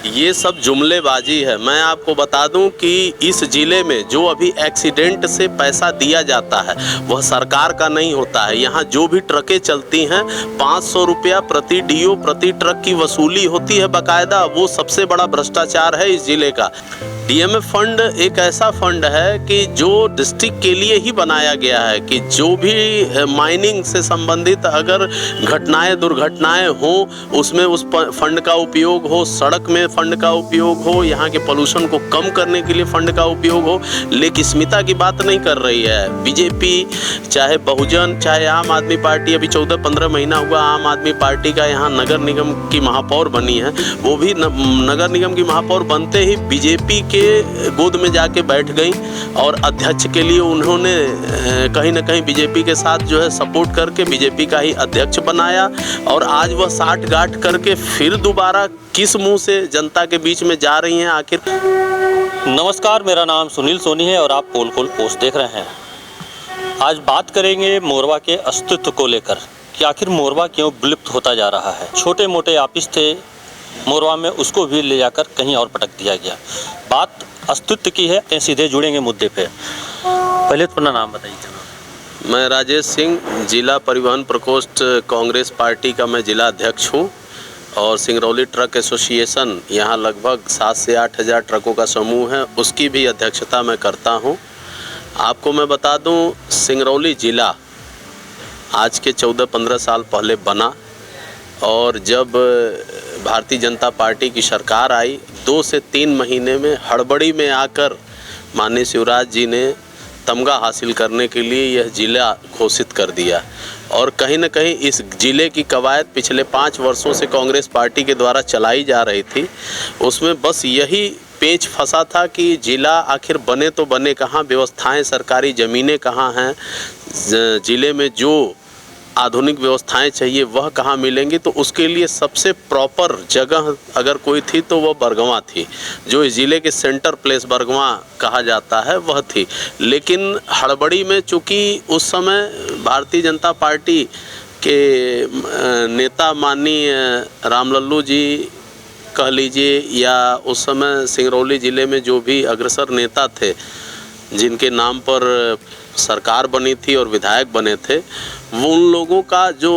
ये सब जुमलेबाजी है। मैं आपको बता दूं कि इस ज़िले में जो अभी एक्सीडेंट से पैसा दिया जाता है वह सरकार का नहीं होता है। यहाँ जो भी ट्रकें चलती हैं 500 रुपया प्रति डीओ प्रति ट्रक की वसूली होती है बाकायदा। वो सबसे बड़ा भ्रष्टाचार है इस ज़िले का। डीएमएफ फंड एक ऐसा फंड है कि जो डिस्ट्रिक्ट के लिए ही बनाया गया है कि जो भी माइनिंग से संबंधित अगर घटनाएं दुर्घटनाएं हो उसमें उस फंड का उपयोग हो, सड़क में फंड का उपयोग हो, यहाँ के पोल्यूशन को कम करने के लिए फंड का उपयोग हो। लेकिस्मिता की बात नहीं कर रही है बीजेपी, चाहे बहुजन, चाहे आम आदमी पार्टी। अभी 14-15 महीना हुआ आम आदमी पार्टी का यहाँ नगर निगम की महापौर बनी है। वो भी नगर निगम की महापौर बनते ही बीजेपी के गोद में जाके बैठ गई और अध्यक्ष के लिए उन्होंने कहीं ना कहीं बीजेपी के साथ जो है सपोर्ट करके बीजेपी का ही अध्यक्ष बनाया। और आज वह साठ गांठ करके फिर दोबारा किस मुंह से जनता के बीच में जा रही हैं आखिर। नमस्कार, मेरा नाम सुनील सोनी है और आप पोल खोल पोस्ट देख रहे हैं। आज बात करेंगे मोरवा के अस्तित्व को लेकर कि आखिर मोरवा क्यों विलुप्त होता जा रहा है। छोटे मोटे ऑफिस थे मोरवा में, उसको भी ले जाकर कहीं और पटक दिया गया। बात अस्तित्व की है, सीधे जुड़ेंगे मुद्दे पे। पहले तो अपना नाम बताइए। मैं राजेश सिंह, जिला परिवहन प्रकोष्ठ कांग्रेस पार्टी का मैं जिला अध्यक्ष हूँ और सिंगरौली ट्रक एसोसिएशन यहाँ लगभग 7 से 8 हज़ार ट्रकों का समूह है, उसकी भी अध्यक्षता मैं करता हूँ। आपको मैं बता दूँ, सिंगरौली ज़िला आज के 14-15 साल पहले बना और जब भारतीय जनता पार्टी की सरकार आई 2 से 3 महीने में हड़बड़ी में आकर माननीय शिवराज जी ने तमगा हासिल करने के लिए यह ज़िला घोषित कर दिया। और कहीं न कहीं इस ज़िले की कवायद पिछले 5 वर्षों से कांग्रेस पार्टी के द्वारा चलाई जा रही थी। उसमें बस यही पेच फंसा था कि ज़िला आखिर बने तो बने कहाँ, व्यवस्थाएं सरकारी ज़मीनें कहाँ हैं, ज़िले में जो आधुनिक व्यवस्थाएं चाहिए वह कहाँ मिलेंगी। तो उसके लिए सबसे प्रॉपर जगह अगर कोई थी तो वह बरगवां थी, जो इस ज़िले के सेंटर प्लेस बरगवां कहा जाता है वह थी। लेकिन हड़बड़ी में चूँकि उस समय भारतीय जनता पार्टी के नेता माननीय रामलल्लू जी कह लीजिए या उस समय सिंगरौली ज़िले में जो भी अग्रसर नेता थे जिनके नाम पर सरकार बनी थी और विधायक बने थे, वो उन लोगों का जो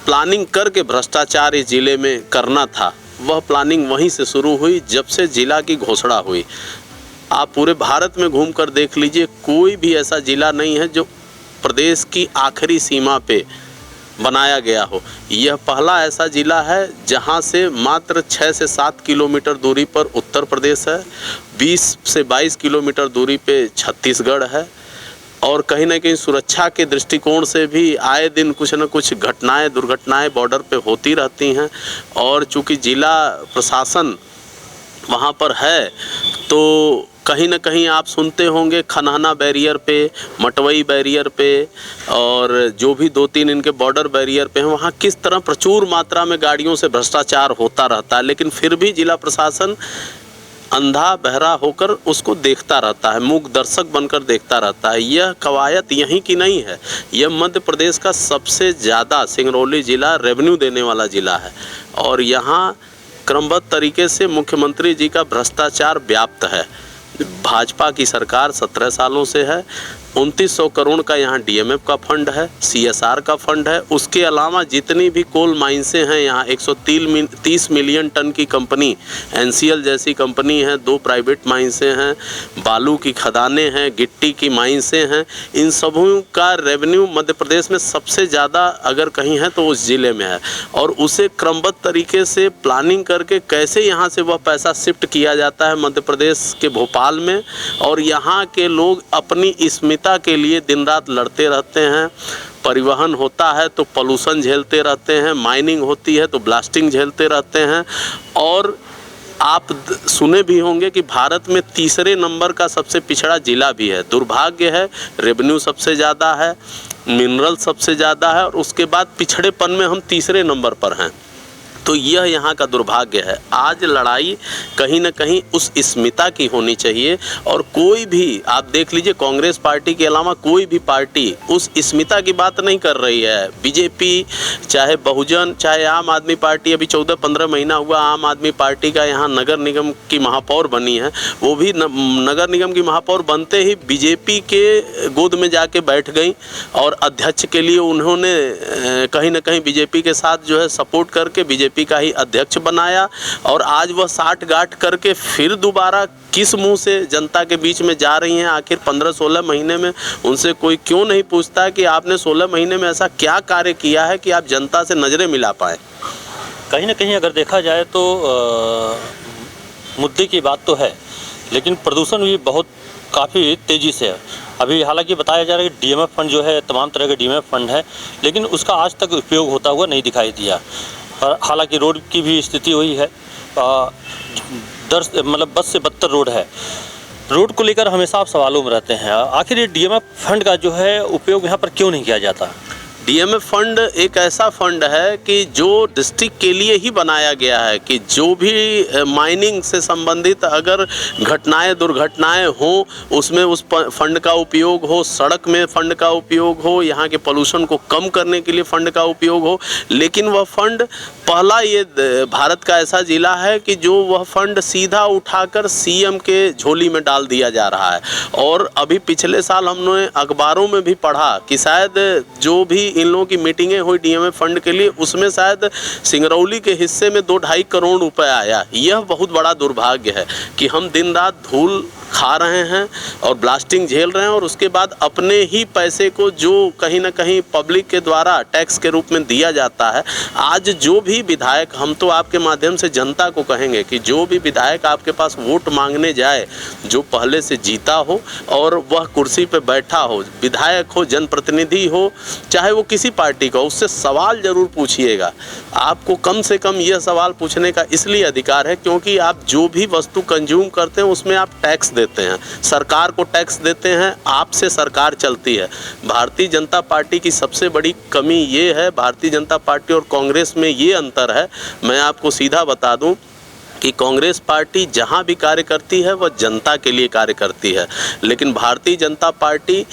प्लानिंग करके भ्रष्टाचार इस ज़िले में करना था वह प्लानिंग वहीं से शुरू हुई जब से ज़िला की घोषणा हुई। आप पूरे भारत में घूमकर देख लीजिए, कोई भी ऐसा ज़िला नहीं है जो प्रदेश की आखिरी सीमा पे बनाया गया हो। यह पहला ऐसा ज़िला है जहां से मात्र 6 से 7 किलोमीटर दूरी पर उत्तर प्रदेश है, 20 से 22 किलोमीटर दूरी पे छत्तीसगढ़ है। और कहीं ना कहीं सुरक्षा के दृष्टिकोण से भी आए दिन कुछ न कुछ घटनाएं दुर्घटनाएं बॉर्डर पे होती रहती हैं। और चूँकि ज़िला प्रशासन वहाँ पर है तो कहीं ना कहीं आप सुनते होंगे खनाना बैरियर पे, मटवई बैरियर पे और जो भी 2-3 इनके बॉर्डर बैरियर पे हैं, वहाँ किस तरह प्रचुर मात्रा में गाड़ियों से भ्रष्टाचार होता रहता है। लेकिन फिर भी जिला प्रशासन अंधा बहरा होकर उसको देखता रहता है, मूक दर्शक बनकर देखता रहता है। यह कवायद यहीं की नहीं है, यह मध्य प्रदेश का सबसे ज़्यादा सिंगरौली ज़िला रेवेन्यू देने वाला ज़िला है और यहाँ क्रमबद्ध तरीके से मुख्यमंत्री जी का भ्रष्टाचार व्याप्त है। भाजपा की सरकार 17 सालों से है। 2900 करोड़ का यहाँ डीएमएफ का फंड है, सीएसआर का फंड है। उसके अलावा जितनी भी कोल माइंसें हैं यहाँ 130 मिलियन टन की कंपनी एनसीएल जैसी कंपनी है, 2 प्राइवेट माइंसें हैं, बालू की खदानें हैं, गिट्टी की माइंसें हैं। इन सबों का रेवेन्यू मध्य प्रदेश में सबसे ज़्यादा अगर कहीं है तो उस ज़िले में है। और उसे क्रमबद्ध तरीके से प्लानिंग करके कैसे यहाँ से वह पैसा शिफ्ट किया जाता है मध्य प्रदेश के भोपाल में। और यहाँ के लोग अपनी स्मिता के लिए दिन रात लड़ते रहते हैं। परिवहन होता है तो पोल्यूशन झेलते रहते हैं, माइनिंग होती है तो ब्लास्टिंग झेलते रहते हैं। और आप सुने भी होंगे कि भारत में 3रे नंबर का सबसे पिछड़ा जिला भी है। दुर्भाग्य है, रेवेन्यू सबसे ज़्यादा है, मिनरल सबसे ज़्यादा है और उसके बाद पिछड़ेपन में हम 3रे नंबर पर हैं। तो यह यहाँ का दुर्भाग्य है। आज लड़ाई कहीं न कहीं उस स्मिता की होनी चाहिए, और कोई भी आप देख लीजिए, कांग्रेस पार्टी के अलावा कोई भी पार्टी उस स्मिता की बात नहीं कर रही है। बीजेपी, चाहे बहुजन, चाहे आम आदमी पार्टी, अभी 14-15 महीना हुआ आम आदमी पार्टी का यहाँ नगर निगम की महापौर बनी है, वो भी नगर निगम की महापौर बनते ही बीजेपी के गोद में जाके बैठ गई, और अध्यक्ष के लिए उन्होंने कहीं न कहीं बीजेपी के साथ जो है सपोर्ट करके बीजेपी का ही अध्यक्ष बनाया। और आज वह साठ गांठ करके फिर दोबारा किस मुंह से जनता के बीच में जा रही हैं। आखिर 15-16 महीने में उनसे कोई क्यों नहीं पूछता कि आपने 16 महीने में ऐसा क्या कार्य किया है कि आप जनता से नजरें मिला पाए। कहीं ना कहीं अगर देखा जाए तो मुद्दे की बात तो है, लेकिन प्रदूषण भी बहुत काफ़ी तेज़ी से है। अभी हालांकि बताया जा रहा है कि डीएमएफ फंड जो है, तमाम तरह के डीएमएफ फंड है, लेकिन उसका आज तक उपयोग होता हुआ नहीं दिखाई दिया। और हालांकि रोड की भी स्थिति हुई है, मतलब बद से बदतर रोड है। रोड को लेकर हमेशा आप सवालों में रहते हैं, आखिर ये डीएमएफ फंड का जो है उपयोग यहाँ पर क्यों नहीं किया जाता? डीएमएफ फंड एक ऐसा फंड है कि जो डिस्ट्रिक्ट के लिए ही बनाया गया है कि जो भी माइनिंग से संबंधित अगर घटनाएं, दुर्घटनाएं हों, उसमें उस फंड का उपयोग हो, सड़क में फंड का उपयोग हो, यहाँ के पोल्यूशन को कम करने के लिए फंड का उपयोग हो। लेकिन वह फंड, पहला ये भारत का ऐसा ज़िला है कि जो वह फंड सीधा उठाकर सीएम के झोली में डाल दिया जा रहा है। और अभी पिछले साल हमने अखबारों में भी पढ़ा कि शायद जो भी इन लोगों की मीटिंगें हुई डीएमएफ फंड के लिए, उसमें शायद सिंगरौली के हिस्से में 2-2.5 करोड़ रुपए आया। यह बहुत बड़ा दुर्भाग्य है कि हम दिन रात धूल खा रहे हैं और ब्लास्टिंग झेल रहे हैं, और उसके बाद अपने ही पैसे को जो कहीं ना कहीं पब्लिक के द्वारा टैक्स के रूप में दिया जाता है। आज जो भी विधायक, हम तो आपके माध्यम से जनता को कहेंगे कि जो भी विधायक आपके पास वोट मांगने जाए, जो पहले से जीता हो और वह कुर्सी पे बैठा हो, विधायक हो, जनप्रतिनिधि हो, चाहे वो किसी पार्टी का, उससे सवाल जरूर पूछिएगा। आपको कम से कम यह सवाल पूछने का इसलिए अधिकार है क्योंकि आप जो भी वस्तु कंज्यूम करते हैं उसमें आप टैक्स देते हैं, सरकार को टैक्स देते हैं, आपसे सरकार चलती है। भारतीय जनता पार्टी की सबसे बड़ी कमी ये है, भारतीय जनता पार्टी और कांग्रेस में ये अंतर है। मैं आपको सीधा बता दूं कि कांग्रेस पार्टी जहां भी कार्य करती है वह जनता के लिए कार्य करती है, लेकिन भारतीय जनता पार्टी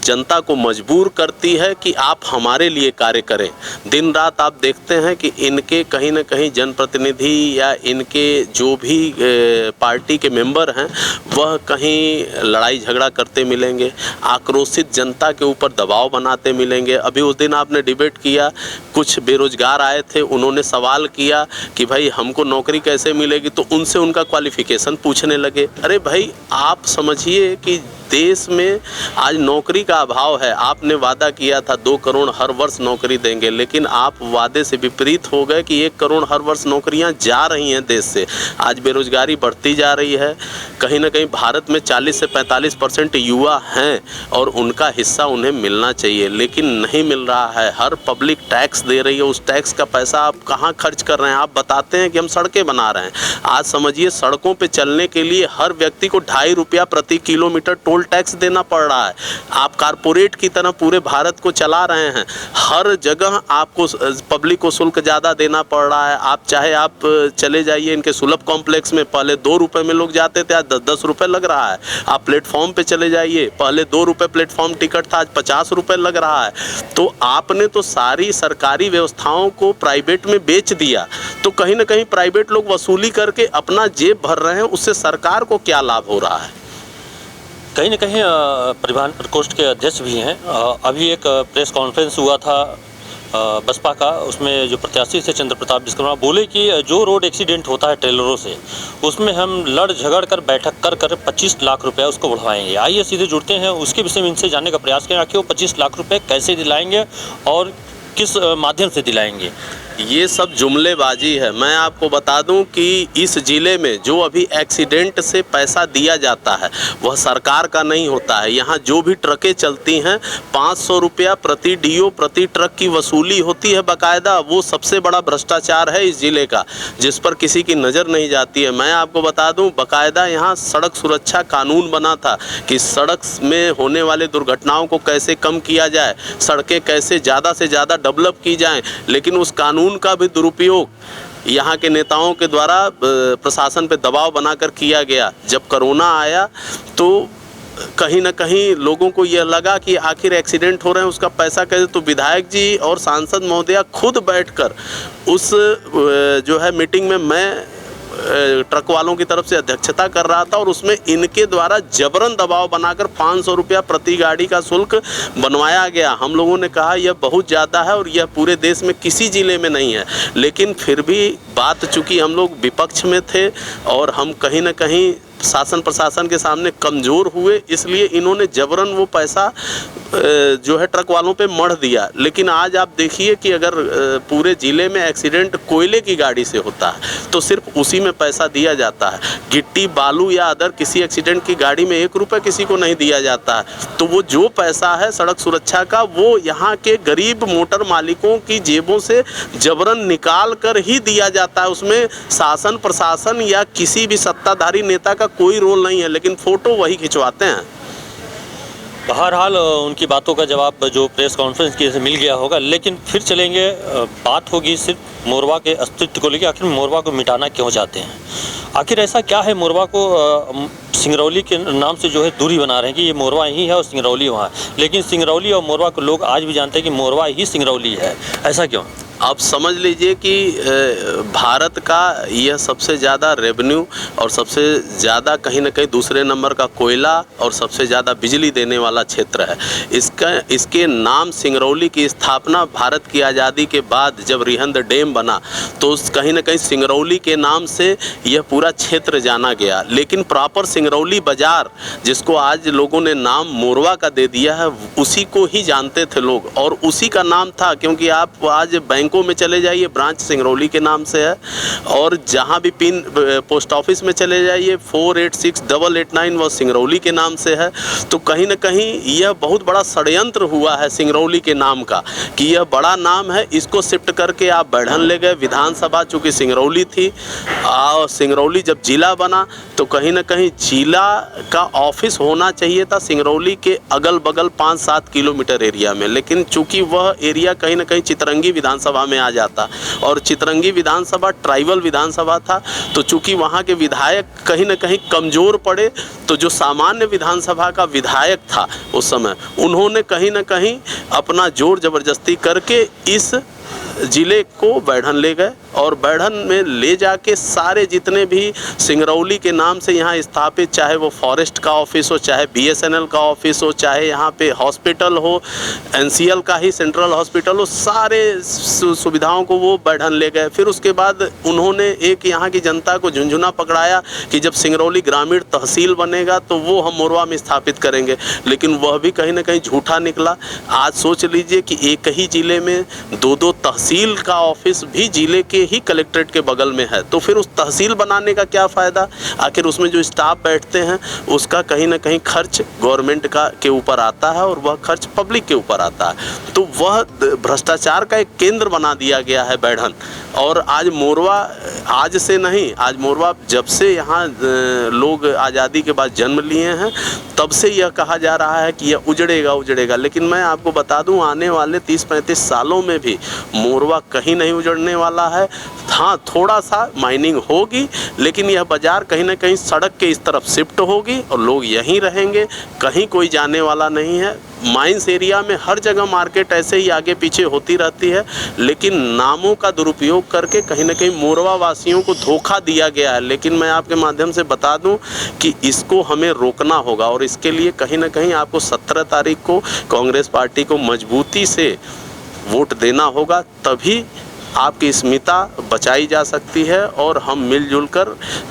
जनता को मजबूर करती है कि आप हमारे लिए कार्य करें। दिन रात आप देखते हैं कि इनके कहीं ना कहीं जनप्रतिनिधि या इनके जो भी पार्टी के मेंबर हैं वह कहीं लड़ाई झगड़ा करते मिलेंगे, आक्रोशित जनता के ऊपर दबाव बनाते मिलेंगे। अभी उस दिन आपने डिबेट किया, कुछ बेरोजगार आए थे, उन्होंने सवाल किया कि भाई हमको नौकरी कैसे मिलेगी, तो उनसे उनका क्वालिफिकेशन पूछने लगे। अरे भाई, आप समझिए कि देश में आज नौकरी का अभाव है। आपने वादा किया था 2 करोड़ हर वर्ष नौकरी देंगे, लेकिन आप वादे से विपरीत हो गए कि 1 करोड़ हर वर्ष नौकरियां जा रही हैं देश से। आज बेरोजगारी बढ़ती जा रही है। कहीं ना कहीं भारत में 40 से 45% युवा हैं और उनका हिस्सा उन्हें मिलना चाहिए, लेकिन नहीं मिल रहा है। हर पब्लिक टैक्स दे रही है, उस टैक्स का पैसा आप कहाँ खर्च कर रहे हैं? आप बताते हैं कि हम सड़कें बना रहे हैं। आज समझिए, सड़कों पर चलने के लिए हर व्यक्ति को 2.5 रुपया प्रति किलोमीटर टोल टैक्स देना पड़ रहा है। आप कारपोरेट की तरह पूरे भारत को चला रहे हैं, हर जगह आपको पब्लिक को शुल्क ज़्यादा देना पड़ रहा है। आप चाहे आप चले जाइए इनके सुलभ कॉम्प्लेक्स में, पहले 2 रुपये में लोग जाते थे, आज 10-10 रुपये लग रहा है। आप प्लेटफॉर्म पे चले जाइए, पहले 2 रुपये प्लेटफॉर्म टिकट था, आज 50 रुपये लग रहा है। तो आपने तो सारी सरकारी व्यवस्थाओं को प्राइवेट में बेच दिया, तो कहीं ना कहीं प्राइवेट लोग वसूली करके अपना जेब भर रहे हैं, उससे सरकार को क्या लाभ हो रहा है? कहीं ना कहीं परिवहन प्रकोष्ठ के अध्यक्ष भी हैं। अभी एक प्रेस कॉन्फ्रेंस हुआ था बसपा का, उसमें जो प्रत्याशी थे चंद्र प्रताप विश्वकर्मा बोले कि जो रोड एक्सीडेंट होता है ट्रेलरों से, उसमें हम लड़ झगड़ कर बैठक कर 25 लाख रुपया उसको बढ़वाएंगे। आइए सीधे जुड़ते हैं, उसके विषय में इनसे जानने का प्रयास करें कि वो 25 लाख रुपये कैसे दिलाएंगे और किस माध्यम से दिलाएंगे। ये सब जुमलेबाजी है। मैं आपको बता दूं कि इस ज़िले में जो अभी एक्सीडेंट से पैसा दिया जाता है वह सरकार का नहीं होता है। यहाँ जो भी ट्रकें चलती हैं 500 रुपया प्रति डीओ प्रति ट्रक की वसूली होती है बाकायदा। वो सबसे बड़ा भ्रष्टाचार है इस ज़िले का, जिस पर किसी की नज़र नहीं जाती है। मैं आपको बता दूं, बाकायदा यहाँ सड़क सुरक्षा कानून बना था कि सड़क में होने वाले दुर्घटनाओं को कैसे कम किया जाए, सड़कें कैसे ज़्यादा से ज़्यादा डेवलप की जाएँ, लेकिन उस कानून का भी दुरुपयोग यहाँ के नेताओं के द्वारा प्रशासन पे दबाव बनाकर किया गया। जब कोरोना आया तो कहीं ना कहीं लोगों को यह लगा कि आखिर एक्सीडेंट हो रहे हैं, उसका पैसा कैसे, तो विधायक जी और सांसद महोदया खुद बैठकर उस जो है मीटिंग में मैं ट्रक वालों की तरफ से अध्यक्षता कर रहा था और उसमें इनके द्वारा जबरन दबाव बनाकर 500 रुपया प्रति गाड़ी का शुल्क बनवाया गया। हम लोगों ने कहा यह बहुत ज़्यादा है और यह पूरे देश में किसी ज़िले में नहीं है, लेकिन फिर भी बात चूँकि हम लोग विपक्ष में थे और हम कहीं ना कहीं शासन प्रशासन के सामने कमज़ोर हुए, इसलिए इन्होंने जबरन वो पैसा जो है ट्रक वालों पे मढ़ दिया। लेकिन आज आप देखिए कि अगर पूरे ज़िले में एक्सीडेंट कोयले की गाड़ी से होता है तो सिर्फ उसी में पैसा दिया जाता है। गिट्टी बालू या अदर किसी एक्सीडेंट की गाड़ी में 1 रुपये किसी को नहीं दिया जाता है। तो वो जो पैसा है सड़क सुरक्षा का, वो यहाँ के गरीब मोटर मालिकों की जेबों से जबरन निकाल कर ही दिया जाता है। उसमें शासन प्रशासन या किसी भी सत्ताधारी नेता का कोई रोल नहीं है, लेकिन फ़ोटो वही खिंचवाते हैं। बहरहाल उनकी बातों का जवाब जो प्रेस कॉन्फ्रेंस की से मिल गया होगा, लेकिन फिर चलेंगे, बात होगी सिर्फ मोरवा के अस्तित्व को लेकर। आखिर मोरवा को मिटाना क्यों चाहते हैं? आखिर ऐसा क्या है मोरवा को सिंगरौली के नाम से जो है दूरी बना रहे हैं कि ये मोरवा यही है और सिंगरौली वहाँ है, लेकिन सिंगरौली और मोरवा को लोग आज भी जानते हैं कि मोरवा ही सिंगरौली है। ऐसा क्यों? आप समझ लीजिए कि भारत का यह सबसे ज़्यादा रेवेन्यू और सबसे ज़्यादा कहीं ना कहीं दूसरे नंबर का कोयला और सबसे ज़्यादा बिजली देने वाला क्षेत्र है। इसके नाम सिंगरौली की स्थापना भारत की आज़ादी के बाद जब रिहंद डैम बना तो कहीं ना कहीं सिंगरौली के नाम से यह पूरा क्षेत्र जाना गया। लेकिन प्रॉपर सिंगरौली बाज़ार जिसको आज लोगों ने नाम मोरवा का दे दिया है, उसी को ही जानते थे लोग और उसी का नाम था। क्योंकि आप आज बैंकों में चले जाइए, ब्रांच सिंगरौली के नाम से है, और जहां भी पिन पोस्ट ऑफिस में चले जाइए 486889 वो सिंगरौली के नाम से है। तो कहीं ना कहीं यह बहुत बड़ा षड्यंत्र हुआ है सिंगरौली के नाम का कि यह बड़ा नाम है, इसको शिफ्ट करके आप बढ़न ले गए। विधानसभा चूँकि सिंगरौली थी और सिंगरौली जब जिला बना तो कहीं ना कहीं जिला का ऑफिस होना चाहिए था सिंगरौली के अगल बगल 5-7 किलोमीटर एरिया में, लेकिन चूँकि वह एरिया कहीं ना कहीं चितरंगी विधानसभा में आ जाता और चितरंगी विधानसभा ट्राइबल विधानसभा था। तो चूंकि वहां के विधायक कहीं ना कहीं कमजोर पड़े, तो जो सामान्य विधानसभा का विधायक था उस समय, उन्होंने कहीं ना कहीं अपना जोर जबरदस्ती करके इस ज़िले को बैढ़न ले गए और बैढ़न में ले जाके सारे जितने भी सिंगरौली के नाम से यहाँ स्थापित, चाहे वो फॉरेस्ट का ऑफिस हो, चाहे BSNL का ऑफिस हो, चाहे यहाँ पे हॉस्पिटल हो, NCL का ही सेंट्रल हॉस्पिटल हो, सारे सुविधाओं को वो बैढ़न ले गए। फिर उसके बाद उन्होंने एक यहाँ की जनता को झुंझुना पकड़ाया कि जब सिंगरौली ग्रामीण तहसील बनेगा तो वो हम मोरवा में स्थापित करेंगे, लेकिन वह भी कहीं ना कहीं झूठा निकला। आज सोच लीजिए कि एक ही ज़िले में 2-2 तहसील का ऑफिस भी ज़िले के ही कलेक्ट्रेट के बगल में है, तो फिर उस तहसील बनाने का क्या फ़ायदा? आखिर उसमें जो स्टाफ बैठते हैं उसका कहीं ना कहीं खर्च गवर्नमेंट का के ऊपर आता है और वह खर्च पब्लिक के ऊपर आता है। तो वह भ्रष्टाचार का एक केंद्र बना दिया गया है बैढ़न। और आज मोरवा आज से नहीं, आज मोरवा जब से यहाँ लोग आज़ादी के बाद जन्म लिए हैं तब से यह कहा जा रहा है कि यह उजड़ेगा उजड़ेगा, लेकिन मैं आपको बता दूं आने वाले 30-35 सालों में भी मोरवा कहीं नहीं उजड़ने वाला है। हाँ, थोड़ा सा माइनिंग होगी, लेकिन यह बाज़ार कहीं ना कहीं सड़क के इस तरफ शिफ्ट होगी और लोग यहीं रहेंगे, कहीं कोई जाने वाला नहीं है। माइंस एरिया में हर जगह मार्केट ऐसे ही आगे पीछे होती रहती है, लेकिन नामों का दुरुपयोग करके कहीं ना कहीं मोरवा वासियों को धोखा दिया गया है। लेकिन मैं आपके माध्यम से बता दूं कि इसको हमें रोकना होगा और इसके लिए कहीं ना कहीं आपको 17 तारीख को कांग्रेस पार्टी को मजबूती से वोट देना होगा, तभी आपकी अस्मिता बचाई जा सकती है और हम मिलजुल कर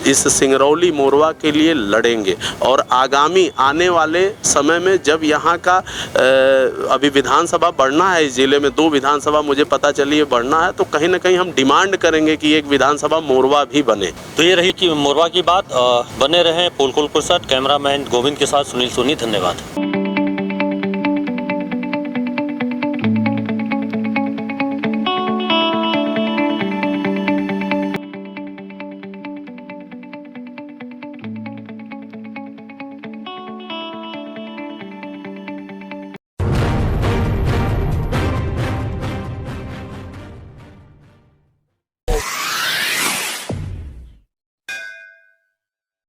इस सिंगरौली मोरवा के लिए लड़ेंगे। और आगामी आने वाले समय में जब यहाँ का अभी विधानसभा बढ़ना है, इस ज़िले में 2 विधानसभा मुझे पता चली है बढ़ना है, तो कहीं ना कहीं हम डिमांड करेंगे कि एक विधानसभा मोरवा भी बने। तो ये रही कि मोरवा की बात। बने रहें पोलकोल के साथ। कैमरामैन गोविंद के साथ सुनील सोनी, धन्यवाद।